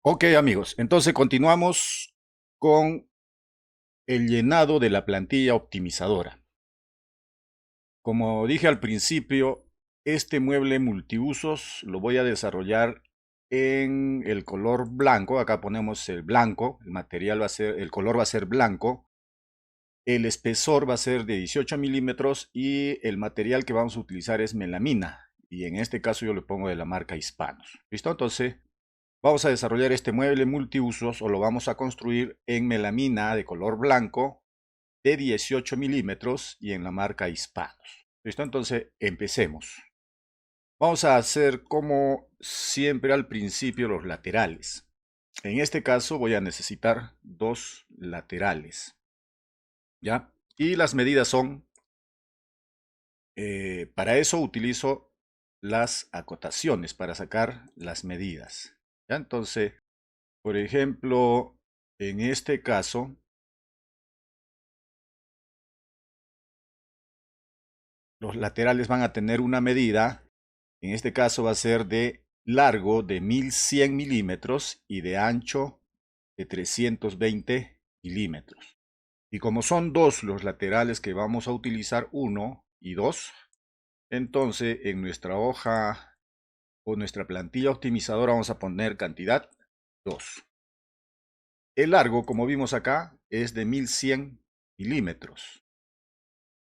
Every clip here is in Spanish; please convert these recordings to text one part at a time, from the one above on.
Ok, amigos, entonces continuamos con el llenado de la plantilla optimizadora. Como dije al principio, este mueble multiusos lo voy a desarrollar en el color blanco. Acá ponemos el blanco, el material va a ser, el color va a ser blanco, el espesor va a ser de 18 milímetros y el material que vamos a utilizar es melamina. Y en este caso yo le pongo de la marca Hispanos. ¿Listo? Entonces vamos a desarrollar este mueble multiusos o lo vamos a construir en melamina de color blanco de 18 milímetros y en la marca Hispanos. ¿Listo? Entonces empecemos. Vamos a hacer como siempre al principio los laterales. En este caso voy a necesitar dos laterales. ¿Ya? Y las medidas son, para eso utilizo las acotaciones para sacar las medidas. ¿Ya? Entonces, por ejemplo, en este caso, los laterales van a tener una medida, en este caso va a ser de largo de 1100 milímetros y de ancho de 320 milímetros. Y como son dos los laterales que vamos a utilizar, uno y dos, entonces en nuestra hoja o nuestra plantilla optimizadora vamos a poner cantidad 2. El largo, como vimos acá, es de 1100 milímetros.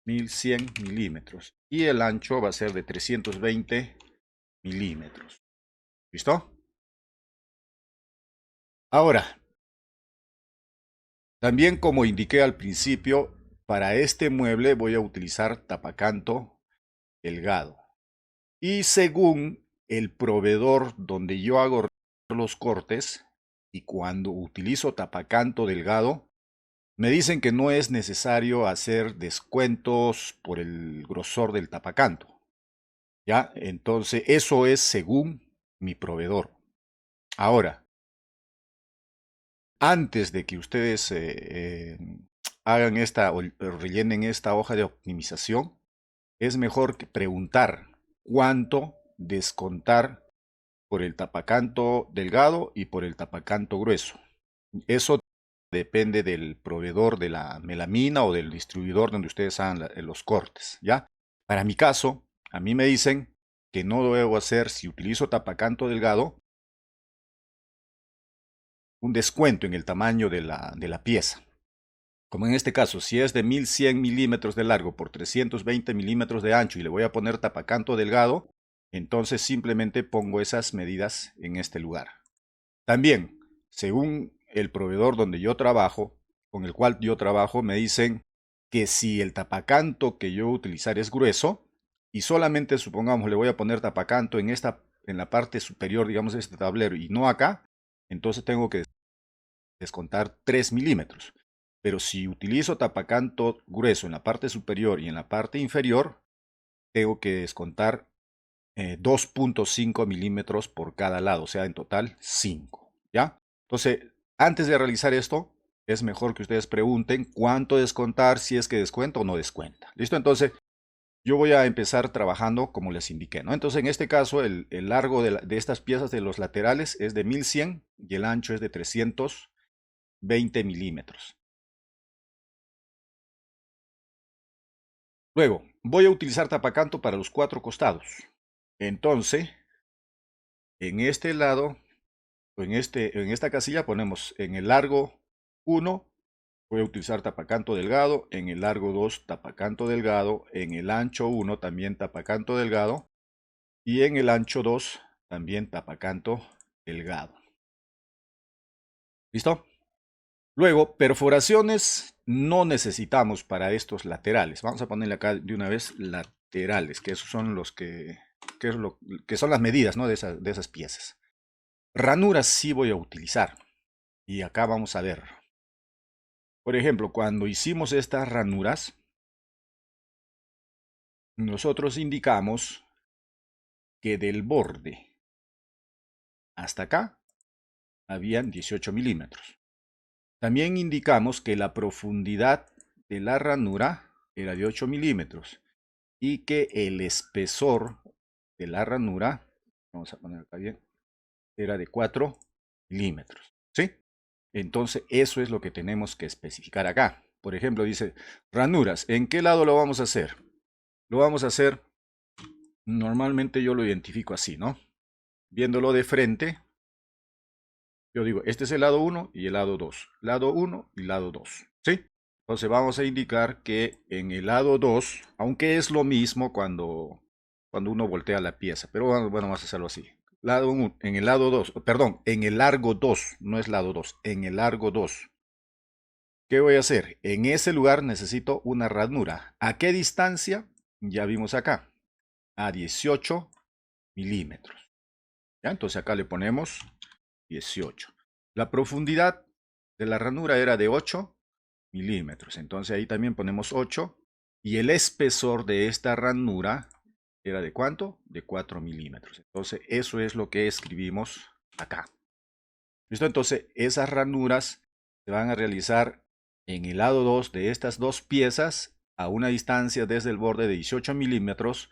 1100 milímetros. Y el ancho va a ser de 320 milímetros. ¿Listo? Ahora, también como indiqué al principio, para este mueble voy a utilizar tapacanto delgado. Y según el proveedor donde yo hago los cortes, y cuando utilizo tapacanto delgado, me dicen que no es necesario hacer descuentos por el grosor del tapacanto. ¿Ya? Entonces, eso es según mi proveedor. Ahora, antes de que ustedes hagan esta o rellenen esta hoja de optimización, es mejor que preguntar cuánto descontar por el tapacanto delgado y por el tapacanto grueso. Eso depende del proveedor de la melamina o del distribuidor donde ustedes hagan los cortes, ¿ya? Para mi caso, a mí me dicen que no lo debo hacer si utilizo tapacanto delgado, un descuento en el tamaño de la pieza. Como en este caso, si es de 1100 milímetros de largo por 320 milímetros de ancho y le voy a poner tapacanto delgado, entonces simplemente pongo esas medidas en este lugar. También, según el proveedor donde yo trabajo, con el cual yo trabajo, me dicen que si el tapacanto que yo utilizar es grueso y solamente supongamos le voy a poner tapacanto en la parte superior, digamos, de este tablero y no acá, entonces tengo que descontar 3 milímetros. Pero si utilizo tapacanto grueso en la parte superior y en la parte inferior, tengo que descontar 2.5 milímetros por cada lado, o sea, en total 5. ¿Ya? Entonces, antes de realizar esto, es mejor que ustedes pregunten cuánto descontar, si es que descuenta o no descuenta. ¿Listo? Entonces, yo voy a empezar trabajando como les indiqué, ¿no? Entonces, en este caso, el largo de estas piezas de los laterales es de 1100 y el ancho es de 320 milímetros. Luego, voy a utilizar tapacanto para los cuatro costados. Entonces, en este lado, en esta casilla ponemos en el largo 1, voy a utilizar tapacanto delgado, en el largo 2, tapacanto delgado, en el ancho 1 también tapacanto delgado y en el ancho 2 también tapacanto delgado. ¿Listo? Luego, perforaciones no necesitamos para estos laterales. Vamos a ponerle acá de una vez laterales, que esos son los que, es lo, que son las medidas, ¿no? de esas piezas. Ranuras sí voy a utilizar. Y acá vamos a ver. Por ejemplo, cuando hicimos estas ranuras, nosotros indicamos que del borde hasta acá habían 18 milímetros. También indicamos que la profundidad de la ranura era de 8 milímetros y que el espesor de la ranura, vamos a poner acá bien, era de 4 milímetros. ¿Sí? Entonces eso es lo que tenemos que especificar acá. Por ejemplo, dice ranuras. ¿En qué lado lo vamos a hacer? Lo vamos a hacer, normalmente yo lo identifico así, ¿no? Viéndolo de frente, yo digo, este es el lado 1 y el lado 2. Lado 1 y lado 2. ¿Sí? Entonces vamos a indicar que en el lado 2, aunque es lo mismo cuando uno voltea la pieza, pero bueno, vamos a hacerlo así. Lado 1, en el lado 2, perdón, en el largo 2, no es lado 2, en el largo 2. ¿Qué voy a hacer? En ese lugar necesito una ranura. ¿A qué distancia? Ya vimos acá, a 18 milímetros. ¿Ya? Entonces acá le ponemos 18. La profundidad de la ranura era de 8 milímetros. Entonces ahí también ponemos 8. Y el espesor de esta ranura era de ¿cuánto? De 4 milímetros. Entonces eso es lo que escribimos acá. ¿Listo? Entonces esas ranuras se van a realizar en el lado 2 de estas dos piezas a una distancia desde el borde de 18 milímetros.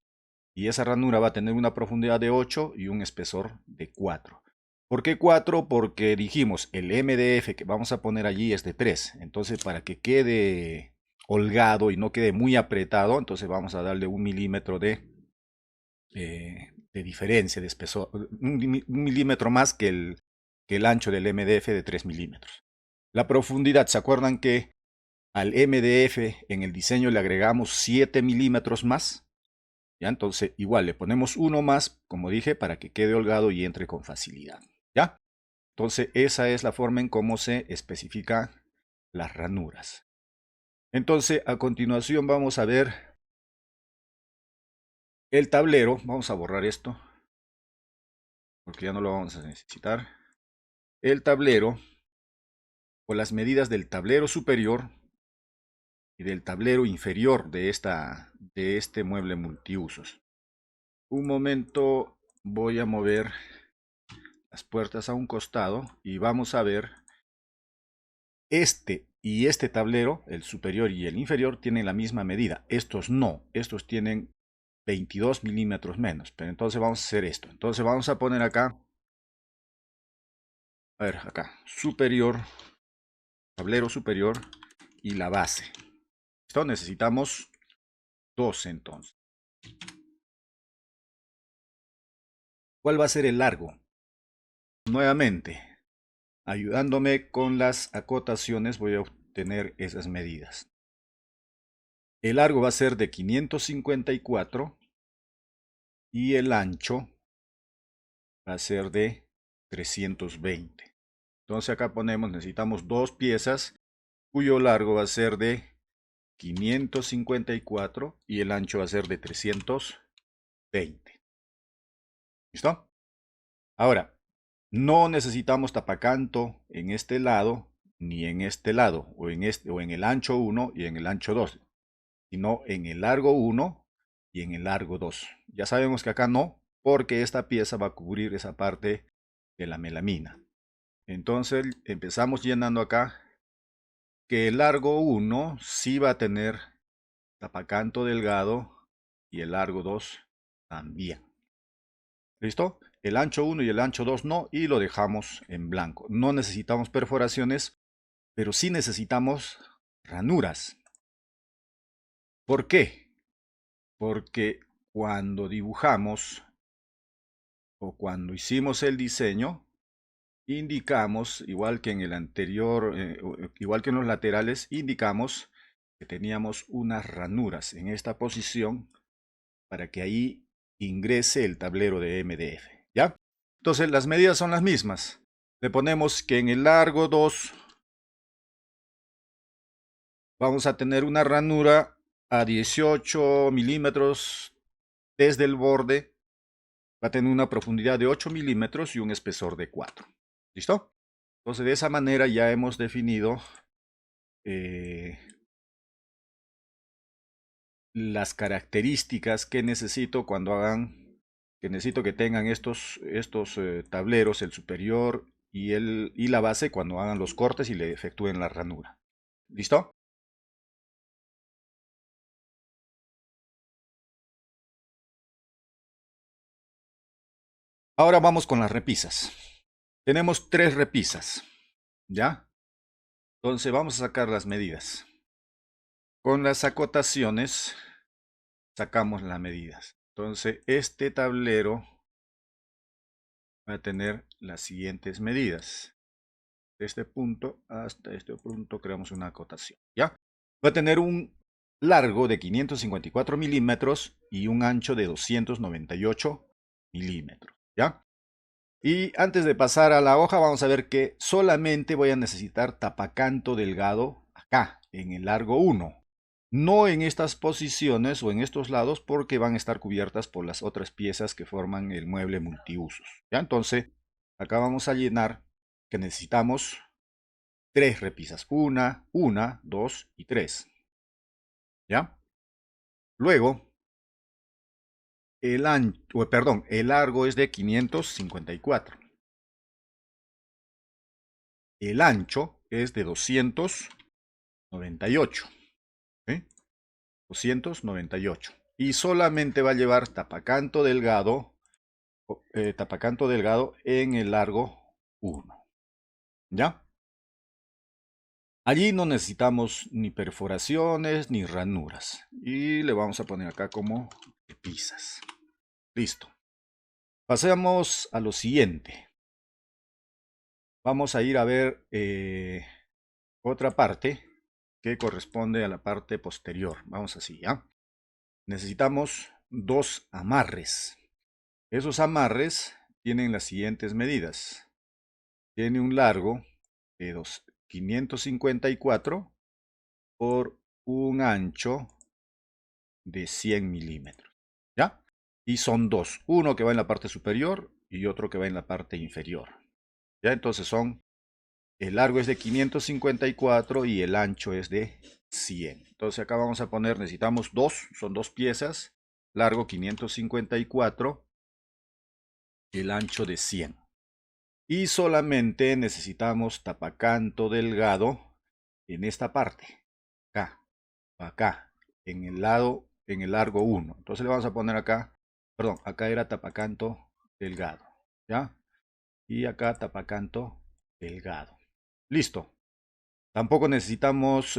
Y esa ranura va a tener una profundidad de 8 y un espesor de 4. ¿Por qué 4? Porque dijimos, el MDF que vamos a poner allí es de 3. Entonces, para que quede holgado y no quede muy apretado, entonces vamos a darle 1 milímetro de diferencia de espesor. Un milímetro más que el ancho del MDF de 3 milímetros. La profundidad, ¿se acuerdan que al MDF en el diseño le agregamos 7 milímetros más? ¿Ya? Entonces, igual le ponemos uno más, como dije, para que quede holgado y entre con facilidad. ¿Ya? Entonces, esa es la forma en cómo se especifican las ranuras. Entonces, a continuación vamos a ver el tablero. Vamos a borrar esto, porque ya no lo vamos a necesitar. El tablero, o las medidas del tablero superior y del tablero inferior de este mueble multiusos. Un momento, voy a mover las puertas a un costado y vamos a ver este y este tablero, el superior y el inferior, tienen la misma medida. Estos no, estos tienen 22 milímetros menos. Pero entonces vamos a hacer esto. Entonces vamos a poner acá, a ver, acá, superior, tablero superior y la base. Esto necesitamos 2 entonces. ¿Cuál va a ser el largo? Nuevamente, ayudándome con las acotaciones, voy a obtener esas medidas. El largo va a ser de 554 y el ancho va a ser de 320. Entonces acá ponemos, necesitamos dos piezas cuyo largo va a ser de 554 y el ancho va a ser de 320. ¿Listo? Ahora, no necesitamos tapacanto en este lado ni en este lado, o en el ancho 1 y en el ancho 2, sino en el largo 1 y en el largo 2. Ya sabemos que acá no, porque esta pieza va a cubrir esa parte de la melamina. Entonces empezamos llenando acá que el largo 1 sí va a tener tapacanto delgado y el largo 2 también. ¿Listo? El ancho 1 y el ancho 2 no, y lo dejamos en blanco. No necesitamos perforaciones, pero sí necesitamos ranuras. ¿Por qué? Porque cuando dibujamos o cuando hicimos el diseño, indicamos, igual que en el anterior, igual que en los laterales, indicamos que teníamos unas ranuras en esta posición para que ahí ingrese el tablero de MDF, ¿ya? Entonces las medidas son las mismas. Le ponemos que en el largo 2 vamos a tener una ranura a 18 milímetros desde el borde. Va a tener una profundidad de 8 milímetros y un espesor de 4. ¿Listo? Entonces de esa manera ya hemos definido las características que necesito cuando que necesito que tengan estos tableros, el superior y la base, cuando hagan los cortes y le efectúen la ranura. ¿Listo? Ahora vamos con las repisas. Tenemos 3 repisas, ¿ya? Entonces vamos a sacar las medidas. Con las acotaciones sacamos las medidas. Entonces este tablero va a tener las siguientes medidas. De este punto hasta este punto creamos una acotación, ¿ya? Va a tener un largo de 554 milímetros y un ancho de 298 milímetros, ¿ya? Y antes de pasar a la hoja, vamos a ver que solamente voy a necesitar tapacanto delgado acá, en el largo 1. No en estas posiciones o en estos lados porque van a estar cubiertas por las otras piezas que forman el mueble multiusos, ¿ya? Entonces, acá vamos a llenar que necesitamos 3 repisas. 1, 2 y 3, ¿ya? Luego, el largo es de 554. El ancho es de 298. ¿Sí? 298. Y solamente va a llevar tapacanto delgado en el largo 1. ¿Ya? Allí no necesitamos ni perforaciones ni ranuras. Y le vamos a poner acá como repisas. Listo. Pasemos a lo siguiente. Vamos a ir a ver otra parte que corresponde a la parte posterior. Vamos así, ¿ya? Necesitamos 2 amarres. Esos amarres tienen las siguientes medidas. Tiene un largo de 554 por un ancho de 100 milímetros, ¿ya? Y son dos, uno que va en la parte superior y otro que va en la parte inferior, ¿ya? Entonces el largo es de 554 y el ancho es de 100. Entonces acá vamos a poner, necesitamos dos, son dos piezas, largo 554, el ancho de 100. Y solamente necesitamos tapacanto delgado en esta parte, acá, en el largo 1. Entonces le vamos a poner acá, perdón, acá era tapacanto delgado, ¿ya? Y acá tapacanto delgado. Listo. Tampoco necesitamos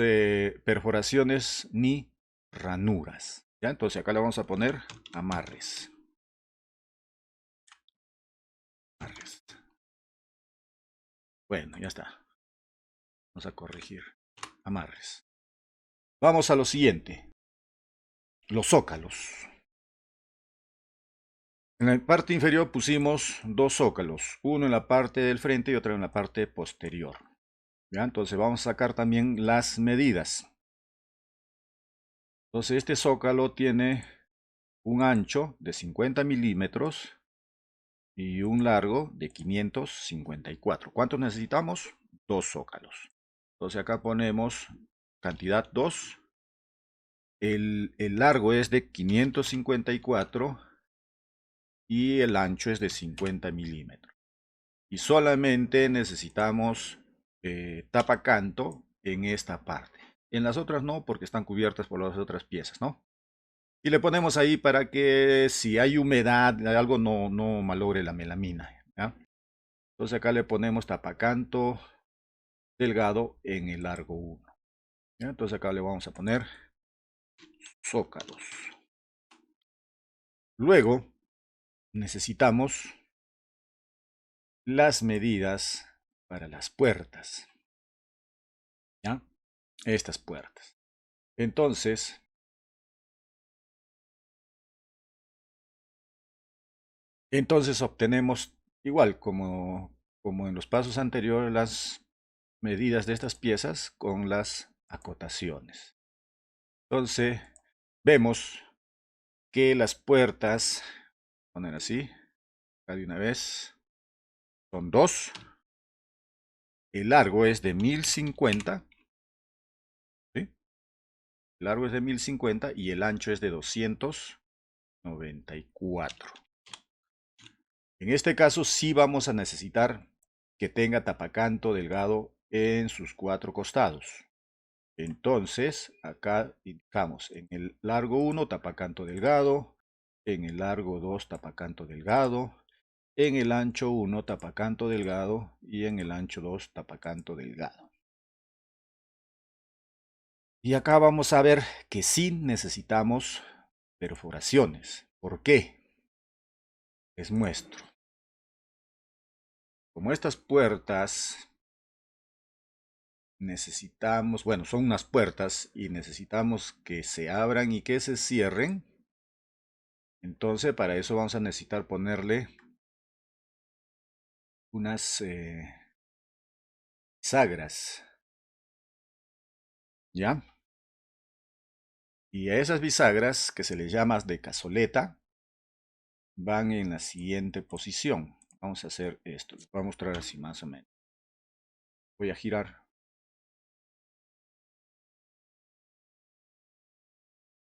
perforaciones ni ranuras, ¿ya? Entonces acá le vamos a poner amarres. Amarres. Bueno, ya está. Vamos a corregir. Amarres. Vamos a lo siguiente. Los zócalos. En la parte inferior pusimos dos zócalos, uno en la parte del frente y otro en la parte posterior. ¿Ya? Entonces vamos a sacar también las medidas. Entonces este zócalo tiene un ancho de 50 milímetros y un largo de 554. ¿Cuántos necesitamos? Dos zócalos. Entonces acá ponemos cantidad 2. El largo es de 554 y el ancho es de 50 milímetros. Y solamente necesitamos tapacanto en esta parte. En las otras no, porque están cubiertas por las otras piezas, ¿no? Y le ponemos ahí para que si hay humedad, algo no malogre la melamina, ¿ya? Entonces acá le ponemos tapacanto delgado en el largo 1. ¿Ya? Entonces acá le vamos a poner zócalos. Luego necesitamos las medidas para las puertas, ¿ya? Estas puertas. Entonces obtenemos igual como en los pasos anteriores las medidas de estas piezas con las acotaciones. Entonces vemos que las puertas, poner así, acá de una vez, son dos. El largo es de 1050, ¿sí? El largo es de 1050 y el ancho es de 294. En este caso sí vamos a necesitar que tenga tapacanto delgado en sus 4 costados. Entonces, acá indicamos en el largo 1 tapacanto delgado, en el largo 2 tapacanto delgado, en el ancho 1 tapacanto delgado y en el ancho 2 tapacanto delgado. Y acá vamos a ver que sí necesitamos perforaciones. ¿Por qué? Les muestro. Como estas puertas necesitamos, bueno, son unas puertas y necesitamos que se abran y que se cierren. Entonces para eso vamos a necesitar ponerle unas bisagras. ¿Ya? Y a esas bisagras, que se les llama de cazoleta, van en la siguiente posición. Vamos a hacer esto. Les voy a mostrar así más o menos. Voy a girar.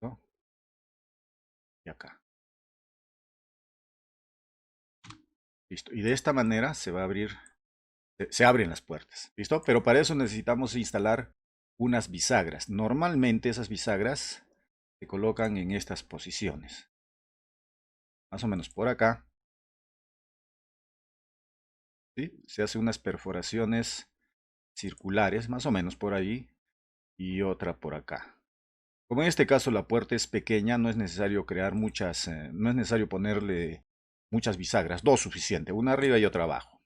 ¿No? Y acá. Listo. Y de esta manera se va a abrir, se abren las puertas. ¿Listo? Pero para eso necesitamos instalar unas bisagras. Normalmente esas bisagras se colocan en estas posiciones. Más o menos por acá. ¿Sí? Se hacen unas perforaciones circulares, más o menos por ahí. Y otra por acá. Como en este caso la puerta es pequeña, no es necesario crear muchas, no es necesario ponerle muchas bisagras, dos suficiente, una arriba y otra abajo.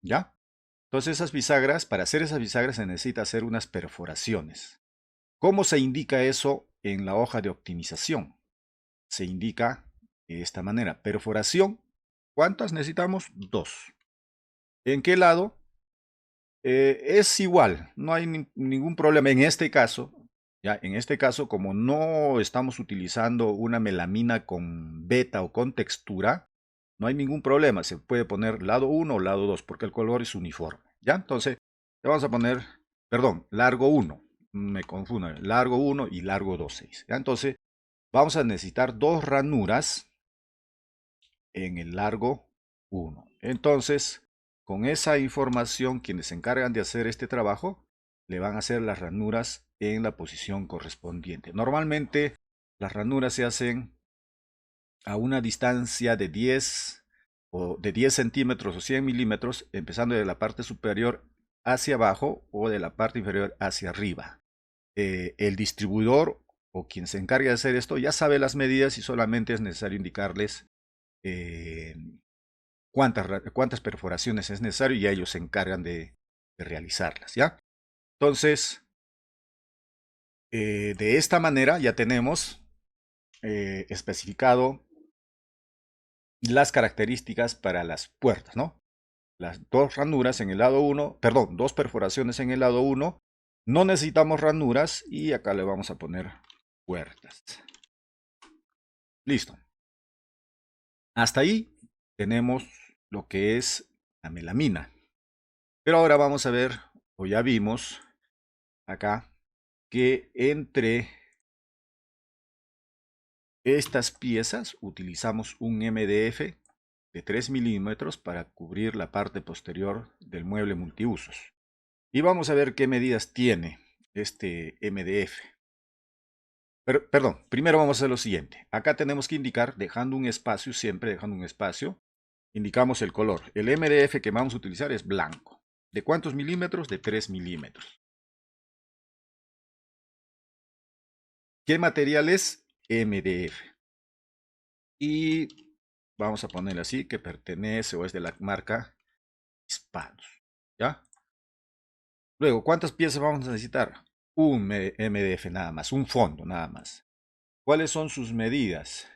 ¿Ya? Entonces esas bisagras, para hacer esas bisagras se necesita hacer unas perforaciones. ¿Cómo se indica eso en la hoja de optimización? Se indica de esta manera, perforación, ¿cuántas necesitamos? Dos. ¿En qué lado? Es igual, no hay ningún problema en este caso. Ya, en este caso, como no estamos utilizando una melamina con beta o con textura, no hay ningún problema. Se puede poner lado 1 o lado 2 porque el color es uniforme. ¿Ya? Entonces, le vamos a poner, perdón, largo 1. Me confundo, largo 1 y largo 2, 6. ¿Ya? Entonces, vamos a necesitar dos ranuras en el largo 1. Entonces, con esa información, quienes se encargan de hacer este trabajo, le van a hacer las ranuras en la posición correspondiente. Normalmente, las ranuras se hacen a una distancia de 10 o de 10 centímetros o 100 milímetros, empezando de la parte superior hacia abajo o de la parte inferior hacia arriba. El distribuidor o quien se encargue de hacer esto ya sabe las medidas y solamente es necesario indicarles eh, cuántas perforaciones es necesario y ellos se encargan de realizarlas, ¿ya? Entonces, de esta manera ya tenemos especificado las características para las puertas, ¿no? Las dos ranuras en el lado 1, perdón, dos perforaciones en el lado 1. No necesitamos ranuras y acá le vamos a poner puertas. Listo. Hasta ahí tenemos lo que es la melamina. Pero ahora vamos a ver, o ya vimos acá, que entre estas piezas utilizamos un MDF de 3 milímetros para cubrir la parte posterior del mueble multiusos. Y vamos a ver qué medidas tiene este MDF. Perdón, primero vamos a hacer lo siguiente. Acá tenemos que indicar, dejando un espacio, siempre dejando un espacio, indicamos el color. El MDF que vamos a utilizar es blanco. ¿De cuántos milímetros? De 3 milímetros. ¿Qué material es? MDF. Y vamos a ponerle así, que pertenece o es de la marca Hispanos. ¿Ya? Luego, ¿cuántas piezas vamos a necesitar? Un MDF nada más, un fondo nada más. ¿Cuáles son sus medidas?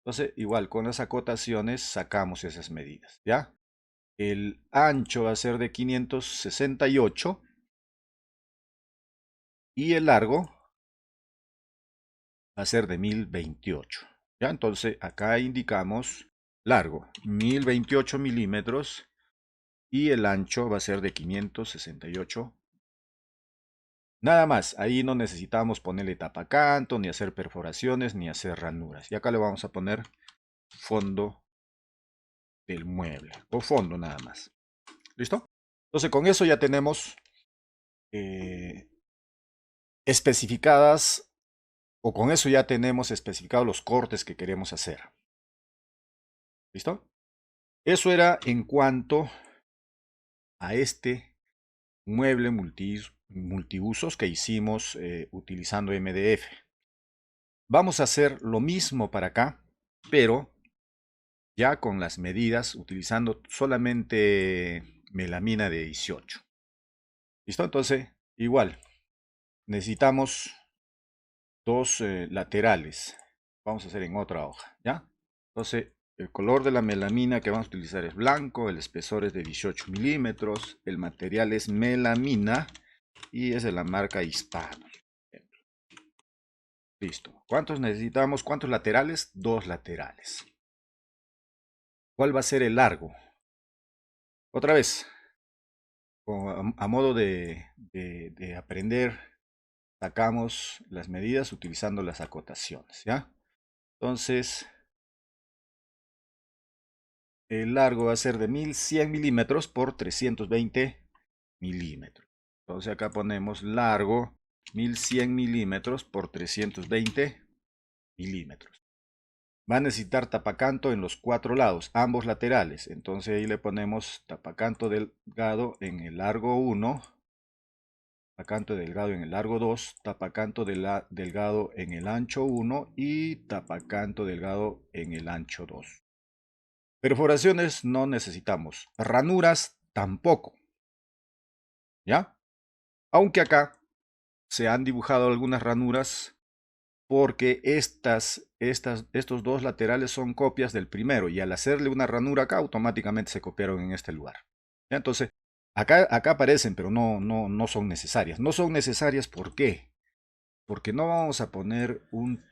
Entonces, igual, con las acotaciones sacamos esas medidas, ¿ya? El ancho va a ser de 568 y el largo va a ser de 1028. ¿Ya? Entonces, acá indicamos largo, 1028 milímetros y el ancho va a ser de 568. Nada más, ahí no necesitamos ponerle tapacanto, ni hacer perforaciones, ni hacer ranuras. Y acá le vamos a poner fondo del mueble, o fondo nada más. ¿Listo? Entonces con eso ya tenemos especificadas, o con eso ya tenemos especificados los cortes que queremos hacer. ¿Listo? Eso era en cuanto a este mueble multiusos que hicimos utilizando MDF. Vamos a hacer lo mismo para acá, pero ya con las medidas utilizando solamente melamina de 18. ¿Listo? Entonces, igual, necesitamos dos laterales. Vamos a hacer en otra hoja, ¿ya? Entonces, el color de la melamina que vamos a utilizar es blanco, el espesor es de 18 milímetros, el material es melamina y es de la marca Hispano. Listo. ¿Cuántos necesitamos? ¿Cuántos laterales? Dos laterales. ¿Cuál va a ser el largo? Otra vez, a modo de aprender, sacamos las medidas utilizando las acotaciones, ¿ya? Entonces, el largo va a ser de 1100 milímetros por 320 milímetros. Entonces acá ponemos largo 1100 milímetros por 320 milímetros. Va a necesitar tapacanto en los cuatro lados, ambos laterales. Entonces ahí le ponemos tapacanto delgado en el largo 1, tapacanto delgado en el largo 2, tapacanto delgado en el ancho 1 y tapacanto delgado en el ancho 2. Perforaciones no necesitamos, ranuras tampoco, ¿ya? Aunque acá se han dibujado algunas ranuras porque estos dos laterales son copias del primero y al hacerle una ranura acá automáticamente se copiaron en este lugar. ¿Ya? Entonces, acá aparecen, pero no son necesarias. No son necesarias, ¿por qué? Porque no vamos a poner un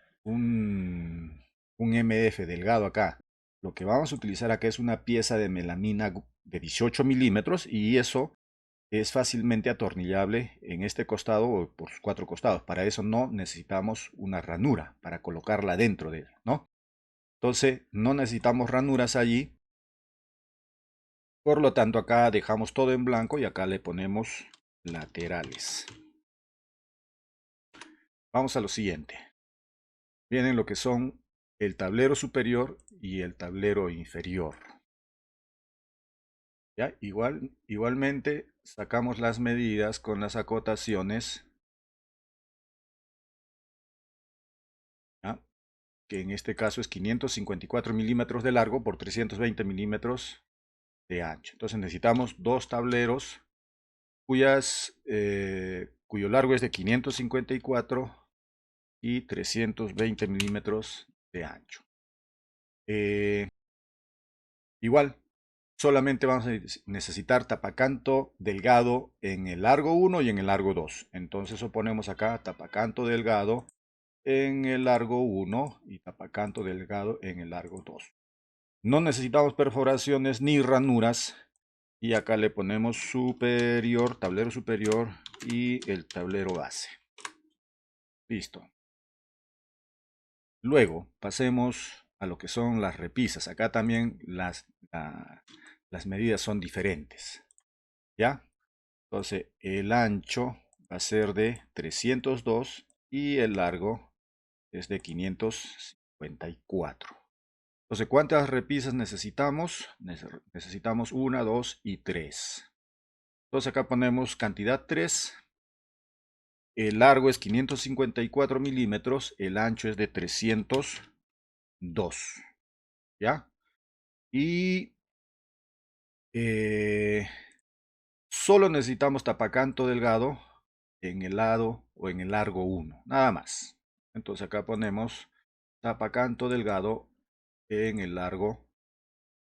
MDF delgado acá. Lo que vamos a utilizar acá es una pieza de melamina de 18 milímetros y eso es fácilmente atornillable en este costado o por sus cuatro costados. Para eso no necesitamos una ranura para colocarla dentro de él, ¿no? Entonces no necesitamos ranuras allí. Por lo tanto acá dejamos todo en blanco y acá le ponemos laterales. Vamos a lo siguiente. Vienen lo que son el tablero superior y el tablero inferior. ¿Ya? Igualmente sacamos las medidas con las acotaciones, ¿ya? Que en este caso es 554 milímetros de largo por 320 milímetros de ancho. Entonces necesitamos dos tableros cuyo largo es de 554 y 320 milímetros de ancho. Igual, solamente vamos a necesitar tapacanto delgado en el largo 1 y en el largo 2. Entonces oponemos acá tapacanto delgado en el largo 1 y tapacanto delgado en el largo 2. No necesitamos perforaciones ni ranuras. Y acá le ponemos superior, tablero superior y el tablero base. Listo. Luego pasemos a lo que son las repisas. Acá también las medidas son diferentes. ¿Ya? Entonces el ancho va a ser de 302 y el largo es de 554. Entonces, ¿cuántas repisas necesitamos? Necesitamos 1, 2 y 3. Entonces acá ponemos cantidad 3. El largo es 554 milímetros, el ancho es de 302. ¿Ya? Y solo necesitamos tapacanto delgado en el lado o en el largo 1. Nada más. Entonces acá ponemos tapacanto delgado en el largo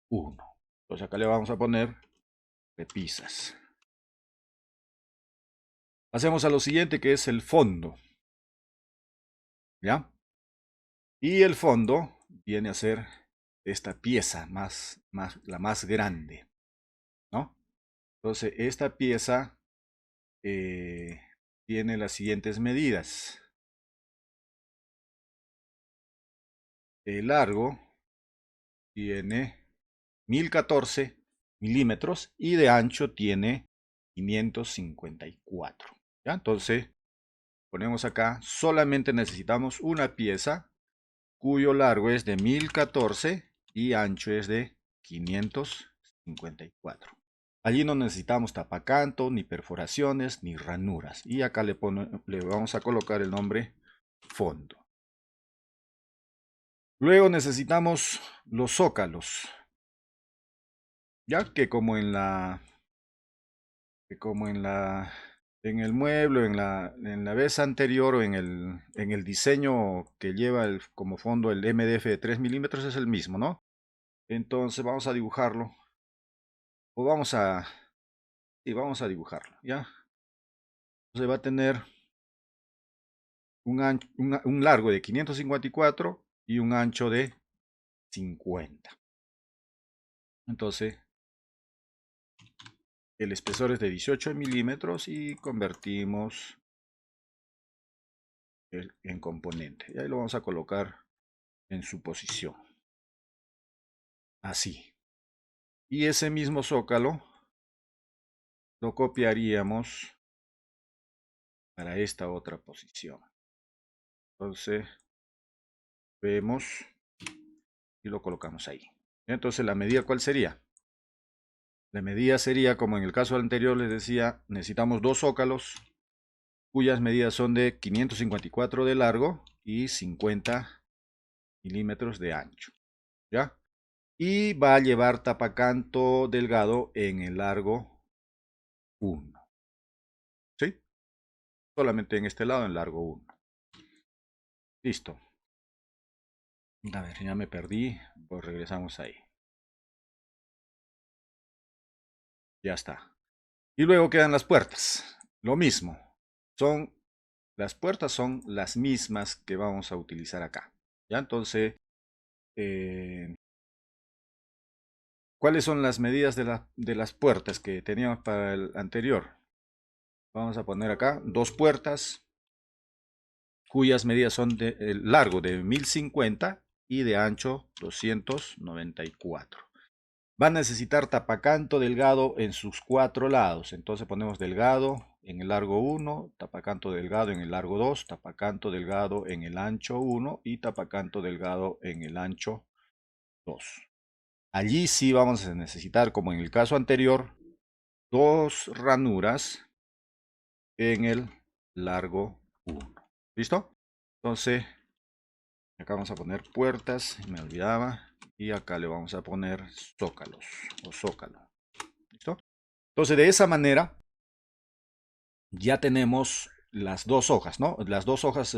1. Entonces acá le vamos a poner repisas. Pasemos a lo siguiente que es el fondo. ¿Ya? Y el fondo viene a ser esta pieza la más grande, ¿no? Entonces esta pieza tiene las siguientes medidas. El largo tiene 1014 milímetros y de ancho tiene 554. ¿Ya? Entonces ponemos acá, solamente necesitamos una pieza cuyo largo es de 1014 y ancho es de 554. Allí no necesitamos tapacanto, ni perforaciones, ni ranuras. Y acá le vamos a colocar el nombre fondo. Luego necesitamos los zócalos. Ya que como en el mueble, en la vez anterior o en el diseño que lleva como fondo el MDF de 3 milímetros es el mismo, ¿no? Entonces vamos a dibujarlo. O vamos a dibujarlo, ¿ya? Entonces va a tener un largo de 554 y un ancho de 50. Entonces, el espesor es de 18 milímetros y convertimos en componente. Y ahí lo vamos a colocar en su posición. Así. Y ese mismo zócalo lo copiaríamos para esta otra posición. Entonces, vemos y lo colocamos ahí. Entonces, ¿la medida cuál sería? La medida sería, como en el caso anterior les decía, necesitamos dos zócalos cuyas medidas son de 554 de largo y 50 milímetros de ancho. ¿Ya? Y va a llevar tapacanto delgado en el largo 1. ¿Sí? Solamente en este lado, en largo 1. Listo. A ver, ya me perdí. Pues regresamos ahí. Ya está. Y luego quedan las puertas. Lo mismo. Las puertas son las mismas que vamos a utilizar acá. ¿Ya? Entonces, ¿cuáles son las medidas de las puertas que teníamos para el anterior? Vamos a poner acá dos puertas cuyas medidas son de largo de 1050 y de ancho 294. Va a necesitar tapacanto delgado en sus 4 lados. Entonces ponemos delgado en el largo 1, tapacanto delgado en el largo 2, tapacanto delgado en el ancho 1 y tapacanto delgado en el ancho 2. Allí sí vamos a necesitar, como en el caso anterior, dos ranuras en el largo 1. ¿Listo? Entonces, acá vamos a poner puertas, me olvidaba, y acá le vamos a poner zócalos o zócalo. ¿Listo? Entonces, de esa manera ya tenemos las dos hojas, ¿no? Las dos hojas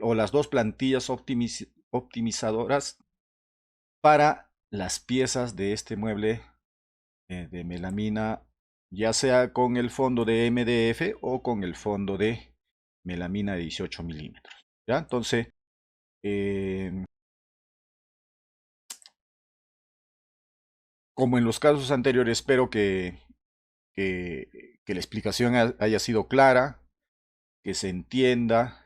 o las dos plantillas optimizadoras para las piezas de este mueble de melamina, ya sea con el fondo de MDF o con el fondo de melamina de 18 milímetros. ¿Ya? Entonces, como en los casos anteriores, espero que la explicación haya sido clara, que se entienda.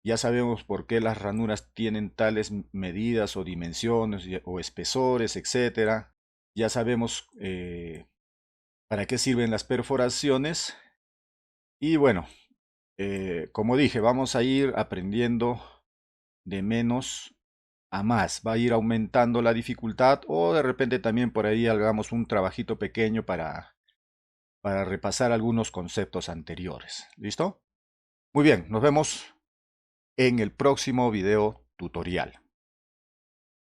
Ya sabemos por qué las ranuras tienen tales medidas o dimensiones o espesores, etcétera. Ya sabemos para qué sirven las perforaciones. Y bueno, como dije, vamos a ir aprendiendo de menos a más. Va a ir aumentando la dificultad o de repente también por ahí hagamos un trabajito pequeño para repasar algunos conceptos anteriores. ¿Listo? Muy bien, nos vemos en el próximo video tutorial.